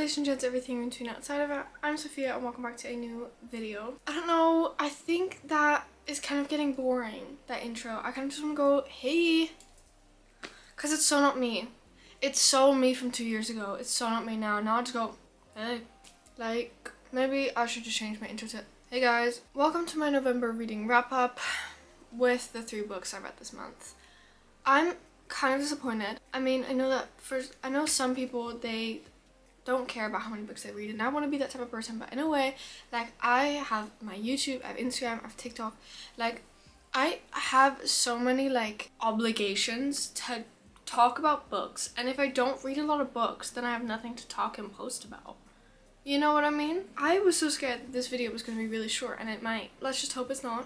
ladies and gents, everything in between outside of it. I'm Sophia and welcome back to a new video. I don't know, I think that is kind of getting boring, that intro. I kind of just want to go, hey, because it's so not me. It's so me from 2 years ago. It's so not me now. Now I just go, hey. Like, maybe I should just change my intro to, hey guys. Welcome to my November reading wrap up with the 3 books I read this month. I'm kind of disappointed. I mean, I know some people, they don't care about how many books they read, and I want to be that type of person, but in a way, like, I have my YouTube, I have Instagram, I have TikTok, like, I have so many, like, obligations to talk about books, and if I don't read a lot of books, then I have nothing to talk and post about. You know what I mean? I was so scared that this video was going to be really short, and it might. Let's just hope it's not,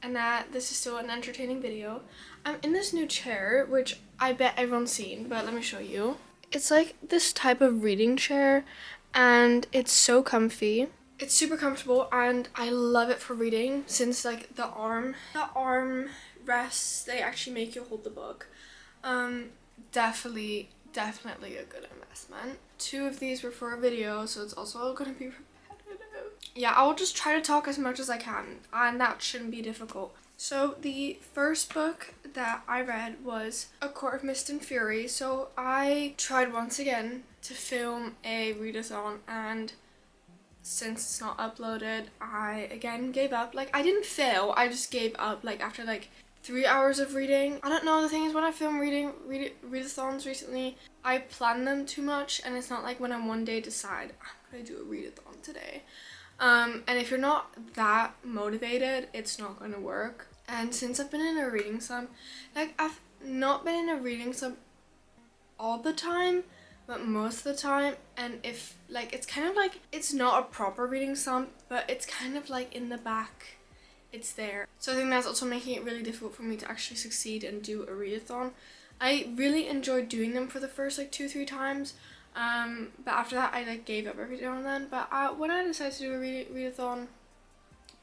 and that this is still an entertaining video. I'm in this new chair, which I bet everyone's seen, but let me show you. It's like this type of reading chair, and it's so comfy. It's super comfortable, and I love it for reading, since like the arm rests, they actually make you hold the book. Definitely a good investment. 2 of these were for a video, so it's also gonna be repetitive. Yeah, I will just try to talk as much as I can, and that shouldn't be difficult. So the first book that I read was A Court of Mist and Fury. So I tried once again to film a readathon, and since it's not uploaded, I again gave up. Like, I didn't fail, I just gave up like after like 3 hours of reading. I don't know, the thing is, when I film readathons recently, I plan them too much, and it's not like when I one day decide I'm gonna do a readathon today. And if you're not that motivated, it's not gonna work. And since I've been in a reading slump, like, I've not been in a reading slump all the time, but most of the time, and if, like, it's kind of like, it's not a proper reading slump, but it's kind of like in the back, it's there. So I think that's also making it really difficult for me to actually succeed and do a readathon. I really enjoyed doing them for the first like 2-3 times, but after that I like gave up every now and then. But when I decided to do a readathon,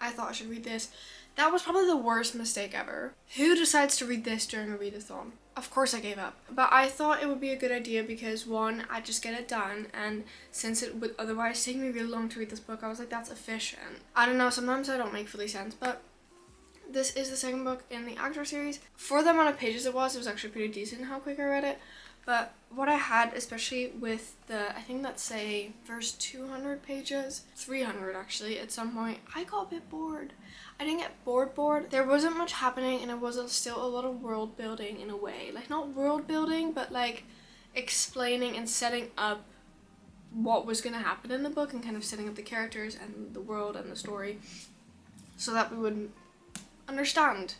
I thought I should read this. That was probably the worst mistake ever. Who decides to read this during a readathon? Of course I gave up. But I thought it would be a good idea because, one, I'd just get it done, and since it would otherwise take me really long to read this book, I was like, that's efficient. I don't know, sometimes I don't make fully sense, but this is the second book in the Actor series. For the amount of pages it was actually pretty decent how quick I read it. But what I had, especially with the, I think that's say first 200 pages, 300 actually, at some point, I got a bit bored. I didn't get bored. There wasn't much happening, and it was still a lot of world building in a way. Like, not world building, but like explaining and setting up what was going to happen in the book, and kind of setting up the characters and the world and the story so that we would understand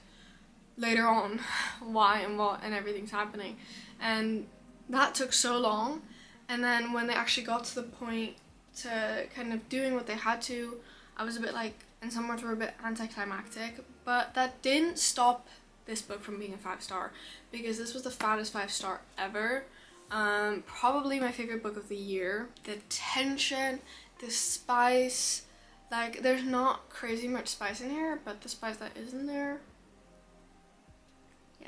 later on why and what and everything's happening. And that took so long, and then when they actually got to the point to kind of doing what they had to, I was a bit like, and some words were a bit anticlimactic, but that didn't stop this book from being a 5-star, because this was the fattest 5-star ever. Probably my favorite book of the year. The tension, the spice, like, there's not crazy much spice in here, but the spice that is in there, yeah.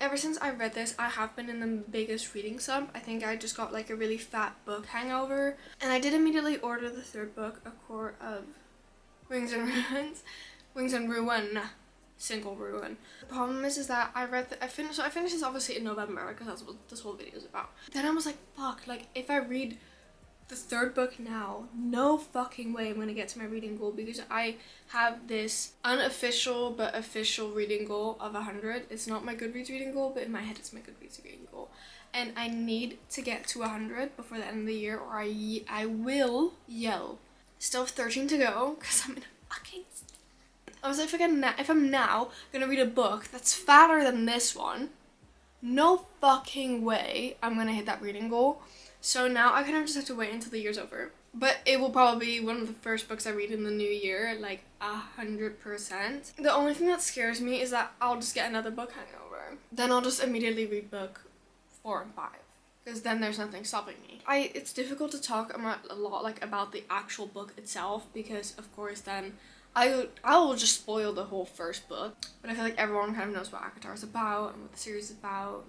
Ever since I read this, I have been in the biggest reading slump. I think I just got like a really fat book hangover, and I did immediately order the 3rd book, A Court of Wings and Ruin, single ruin. The problem is that I finished this obviously in November, because that's what this whole video is about. Then I was like, fuck, like, if I read the 3rd book now, no fucking way I'm gonna get to my reading goal, because I have this unofficial but official reading goal of 100. It's not my Goodreads reading goal, but in my head it's my Goodreads reading goal, and I need to get to 100 before the end of the year, or I will yell. Still have 13 to go, because I'm in a fucking... I was like, if I'm now gonna read a book that's fatter than this one, no fucking way I'm gonna hit that reading goal. So now I kind of just have to wait until the year's over. But it will probably be one of the first books I read in the new year, like 100%. The only thing that scares me is that I'll just get another book hangover. Then I'll just immediately read book 4 and 5. Because then there's nothing stopping me. It's difficult to talk a lot like about the actual book itself, because of course then I will just spoil the whole first book. But I feel like everyone kind of knows what ACOTAR is about and what the series is about.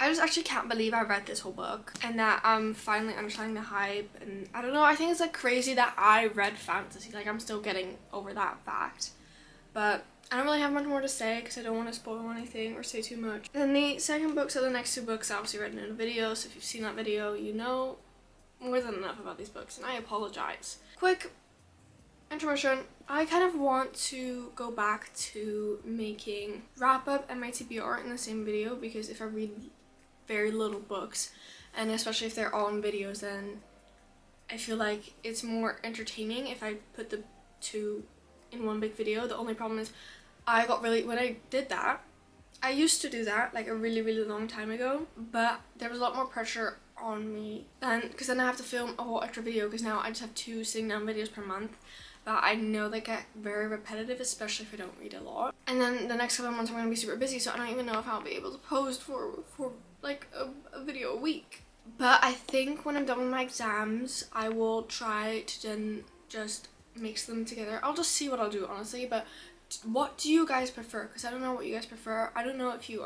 I just actually can't believe I read this whole book and that I'm finally understanding the hype, and I don't know, I think it's like crazy that I read fantasy. Like, I'm still getting over that fact, but I don't really have much more to say because I don't want to spoil anything or say too much. Then the second book, so the next two books I obviously read in a video, so if you've seen that video you know more than enough about these books, and I apologize. Quick intermission. I kind of want to go back to making wrap up and my TBR in the same video, because if I read very little books, and especially if they're all in videos, then I feel like it's more entertaining if I put the two in one big video. The only problem is when I did that, I used to do that like a really long time ago, but there was a lot more pressure on me then, because then I have to film a whole extra video, because now I just have 2 sitting down videos per month. But I know they get very repetitive, especially if I don't read a lot. And then the next couple of months I'm going to be super busy, so I don't even know if I'll be able to post for like a video a week. But I think when I'm done with my exams, I will try to then just mix them together. I'll just see what I'll do, honestly. But what do you guys prefer? Because I don't know what you guys prefer. I don't know if you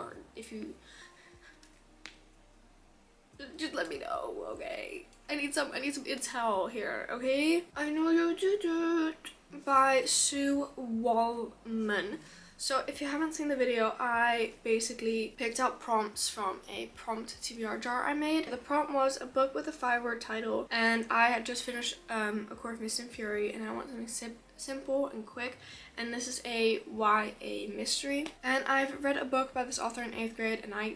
just let me know, okay? I need some intel here, okay? I Know You Did It by Sue Wallman. So if you haven't seen the video, I basically picked out prompts from a prompt TBR jar I made. The prompt was a book with a 5-word title, and I had just finished A Court of Mist and Fury, and I want something simple and quick, and this is a YA mystery. And I've read a book by this author in 8th grade, and I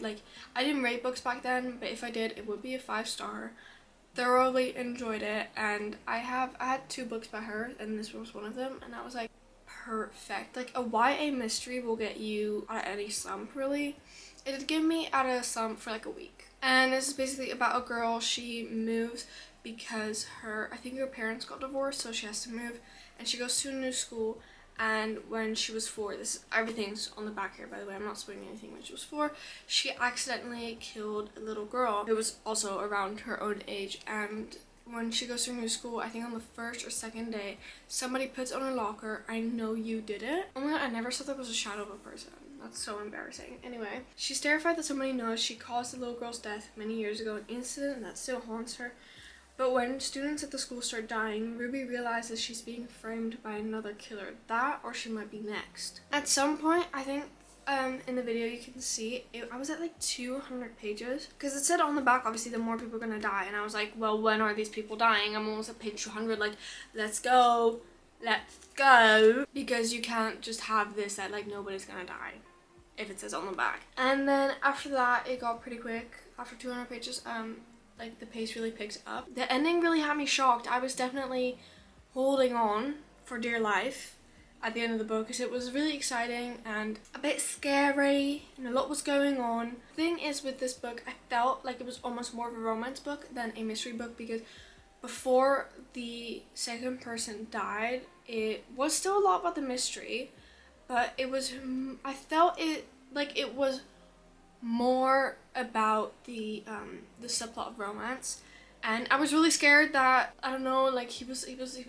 didn't rate books back then, but if I did, it would be a 5-star. Thoroughly enjoyed it, and I had 2 books by her, and this was one of them, and I was like, perfect. Like, a YA mystery will get you out of any slump, really. It did give me out of a slump for like a week. And this is basically about a girl. She moves because I think her parents got divorced, so she has to move, and she goes to a new school. And when she was 4, everything's on the back here, by the way, I'm not spoiling anything. When she was 4, she accidentally killed a little girl who was also around her own age. And when she goes to a new school, I think on the 1st or 2nd day, somebody puts on her locker, "I know you did it." Oh my god, I never saw there was a shadow of a person. That's so embarrassing. Anyway, she's terrified that somebody knows she caused the little girl's death many years ago, an incident that still haunts her. But when students at the school start dying, Ruby realizes she's being framed by another killer. That, or she might be next. At some point, I think in the video you can see, I was at like 200 pages. Because it said on the back, obviously, the more people are gonna die. And I was like, well, when are these people dying? I'm almost at page 200, like, let's go. Let's go. Because you can't just have this that, like, nobody's gonna die if it says on the back. And then after that, it got pretty quick. After 200 pages, like, the pace really picks up. The ending really had me shocked. I was definitely holding on for dear life at the end of the book, because it was really exciting and a bit scary, and a lot was going on. The thing is, with this book, I felt like it was almost more of a romance book than a mystery book, because before the second person died, it was still a lot about the mystery, but it was, I felt it like it was more about the subplot of romance. And I was really scared that, I don't know, like he was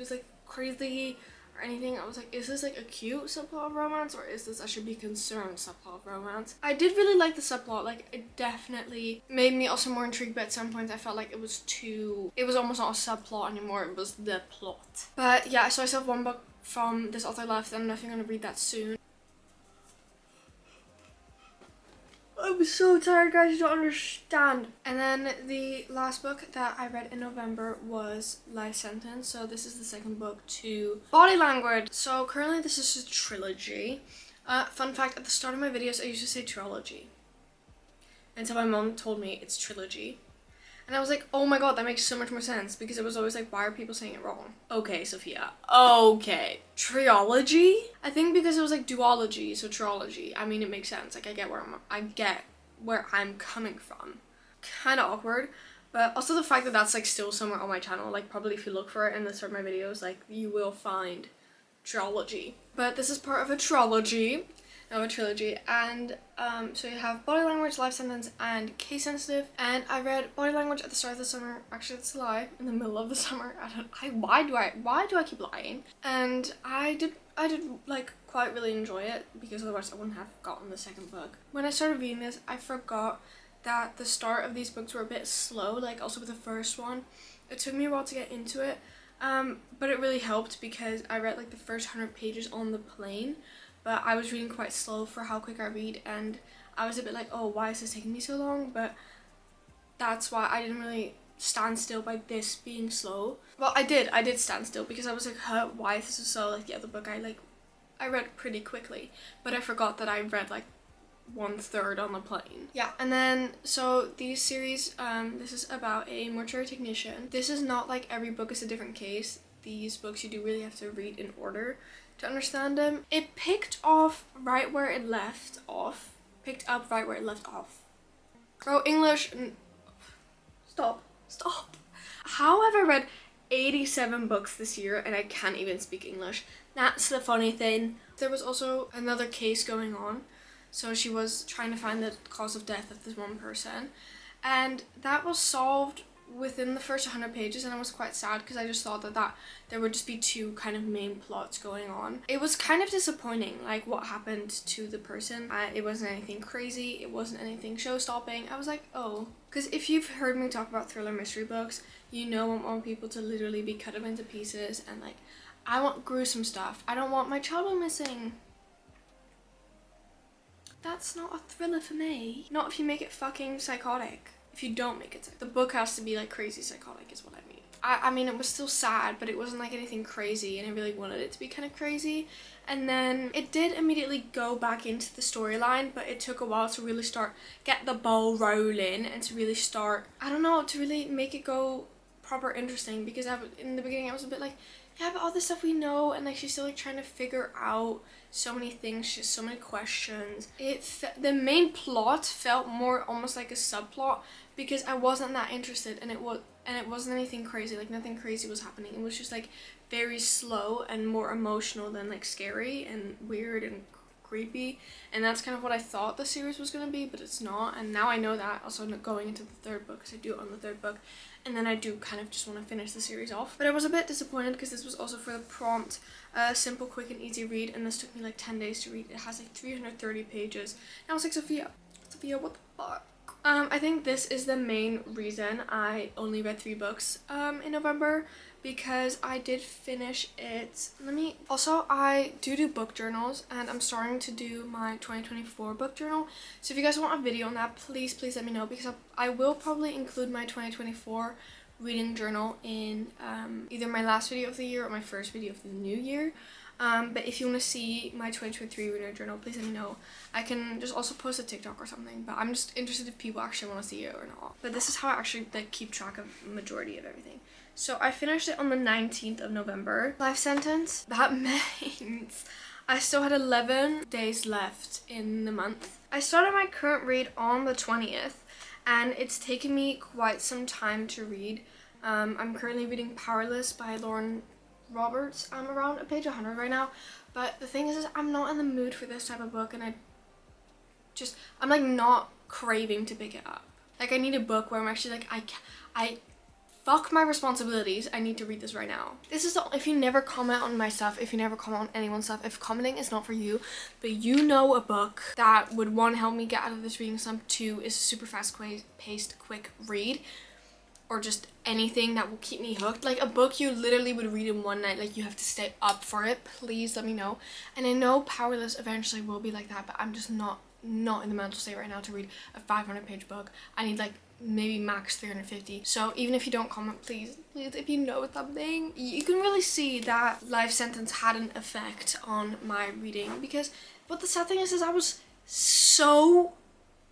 like crazy or anything. I was like, is this like a cute subplot of romance, or is this I should be concerned subplot of romance? I did really like the subplot. Like, it definitely made me also more intrigued, but at some points I felt like it was almost not a subplot anymore, it was the plot. But yeah, so I still have 1 book from this author left, and I'm definitely gonna read that soon. I'm so tired, guys, you don't understand. And then the last book that I read in November was Life Sentence. So this is the second book to Body Language. So currently this is a trilogy. Fun fact, at the start of my videos I used to say trilogy, until my mom told me it's trilogy. And I was like, oh my god, that makes so much more sense, because it was always like, why are people saying it wrong? Okay, Sophia. Okay. Triology? I think because it was like duology, so trilogy. I mean, it makes sense. Like, I get where I'm coming from. Kind of awkward, but also the fact that that's like still somewhere on my channel. Like, probably if you look for it in the start of my videos, like, you will find trilogy. But this is part of a trilogy. no, a trilogy. And so you have Body Language, Life Sentence, and Case Sensitive. And I read Body Language at the start of the summer. Actually, that's a lie. In the middle of the summer. Why do I keep lying? And I did like quite really enjoy it, because otherwise I wouldn't have gotten the second book. When I started reading this, I forgot that the start of these books were a bit slow, like also with the first one. It took me a while to get into it, but it really helped because I read like the first 100 pages on the plane, but I was reading quite slow for how quick I read, and I was a bit like, oh, why is this taking me so long? But that's why I didn't really stand still by this being slow. Well, I did stand still, because I was like, huh, why is this so slow? Like the other book I read pretty quickly, but I forgot that I read like 1/3 on the plane. Yeah, and then so these series, this is about a mortuary technician. This is not like every book is a different case. These books you do really have to read in order to understand them. It picked up right where it left off. Bro, English. Stop. How have I read 87 books this year and I can't even speak English? That's the funny thing. There was also another case going on. So she was trying to find the cause of death of this one person. And that was solved within the first 100 pages, and I was quite sad because I just thought that there would just be two kind of main plots going on. It was kind of disappointing, like what happened to the person. It wasn't anything crazy, it wasn't anything show-stopping. I was like, oh. Because if you've heard me talk about thriller mystery books, you know I want people to literally be cut up into pieces, and like, I want gruesome stuff. I don't want my child missing. That's not a thriller for me. Not if you make it fucking psychotic. If you don't make it psychotic. The book has to be like crazy psychotic is what I mean. I mean, it was still sad, but it wasn't like anything crazy, and I really wanted it to be kind of crazy. And then it did immediately go back into the storyline, but it took a while to really get the ball rolling, and to really start, I don't know, to really make it go proper interesting, because in the beginning I was a bit like, yeah, but all this stuff we know, and like she's still like trying to figure out so many things, she has so many questions. The main plot felt more almost like a subplot, because I wasn't that interested, and it wasn't anything crazy, like nothing crazy was happening. It was just like very slow and more emotional than like scary and weird and creepy, and that's kind of what I thought the series was going to be, but it's not. And now I know that, also going into the third book, because I do own the third book, and then I do kind of just want to finish the series off. But I was a bit disappointed because this was also for the prompt, simple, quick and easy read, and this took me like 10 days to read. It has like 330 pages. And I was like, Sophia, what the fuck? I think this is the main reason I only read 3 books in November, because I did finish it. Also, I do book journals, and I'm starting to do my 2024 book journal. So if you guys want a video on that, please let me know, because I will probably include my 2024 reading journal in either my last video of the year or my first video of the new year. But if you want to see my 2023 reader journal, please let me know. I can just also post a TikTok or something, but I'm just interested if people actually want to see it or not. But this is how I actually like keep track of the majority of everything. So I finished it on the 19th of November. Life Sentence, that means I still had 11 days left in the month. I started my current read on the 20th, and it's taken me quite some time to read. I'm currently reading Powerless by Lauren Roberts. I'm around page 100 right now, but the thing is I'm not in the mood for this type of book, and I'm like not craving to pick it up. Like I need a book where I'm actually like, I fuck my responsibilities, I need to read this right now. This is if you never comment on my stuff, if you never comment on anyone's stuff, if commenting is not for you, but you know a book that would, 1, help me get out of this reading slump, 2, is a super fast paced quick read, or just anything that will keep me hooked, like a book you literally would read in one night, like you have to stay up for it, please let me know. And I know Powerless eventually will be like that, but I'm just not in the mental state right now to read a 500-page book. I need like maybe max 350. So even if you don't comment, please if you know something, you can really see that Life Sentence had an effect on my reading, because what the sad thing is I was so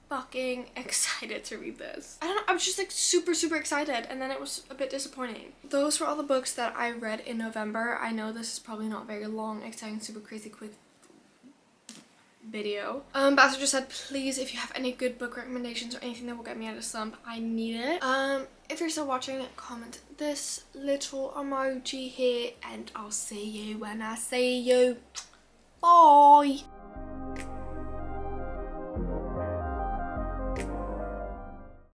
fucking excited to read this. I don't know, I was just like super excited, and then it was a bit disappointing. Those were all the books that I read in November. I know this is probably not very long, exciting, super crazy quick video. But as I just said, please, if you have any good book recommendations or anything that will get me out of slump, I need it. If you're still watching, comment this little emoji here, and I'll see you when I see you. Bye!